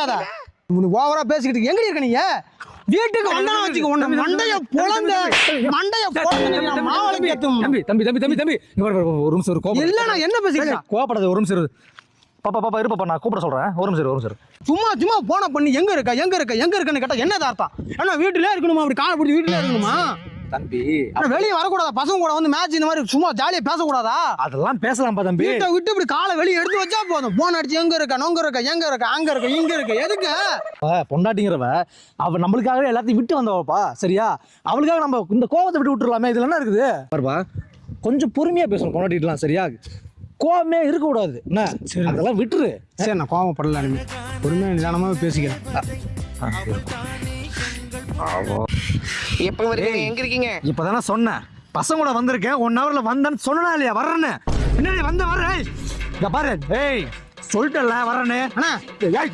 வைக்காத. உனக்கு ஓவரா பேசிக்கிட்டு எங்க இருக்க நீங்க? வீட்டுக்கு வந்தா வச்சுக்க உன்ன மண்டைய பொளந்து மாவளைக்கு ஏத்தும். தம்பி ஒரு நிமிஷம் ஒரு கோபம் இல்ல நான் என்ன பேசிக்கிறேன்? கோபப்படாத, ஒரு நிமிஷம் பாப்பா இருப்பா, நான் கூப்பிட சொல்றேன். ஒரு நிமிஷம் சும்மா போன பண்ணி எங்க இருக்கன்னு கேட்டா என்னது அர்த்தம்? ஏன்னா வீட்டுல இருக்கணுமா? அப்படி காலை பிடிச்சி வீட்டுல இருக்கணுமா? தம்பி வெளியே வரக்கூடாதா? பசங்க கூட வந்து மேட்ச் இந்த மாதிரி சும்மா ஜாலியா பேசக்கூடாதா? அதெல்லாம் பேசலாம்பா தம்பி. வீட்டை விட்டு இப்படி காலை வெளியே எடுத்து வச்சா போதும். போன் அடிச்சு எங்க இருக்க, அங்க இருக்க எதுக்கு? பொண்டாட்டிங்கிறவ அவ நம்மளுக்காகவே எல்லாத்தையும் விட்டு வந்தவப்பா, சரியா? அவளுக்காக நம்ம இந்த கோவத்தை விட்டுலாமே. இதுல என்ன இருக்குது பாருப்பா? கொஞ்சம் பொறுமையா பேசணும் பொண்டாட்டிலாம், சரியா? கோவமே இருக்க கூடாது என்ன? அதெல்லாம் விட்டுரு. சரி நான் கோவப்படல, பொறுமையா நிதானமா பேசிக்கிறேன். எப்ப வரீங்க? எங்க இருக்கீங்க? இப்பதானே சொன்னேன் பசங்க கூட வந்திருக்கேன். 1 ஹவர்ல வந்தேன்னு சொன்னா இல்லையா? வர்றேன்னு என்ன வர? இங்க பாரு, ஏய் சொல்லிட்டல வர்றேன்னு. அண்ணா ஏய்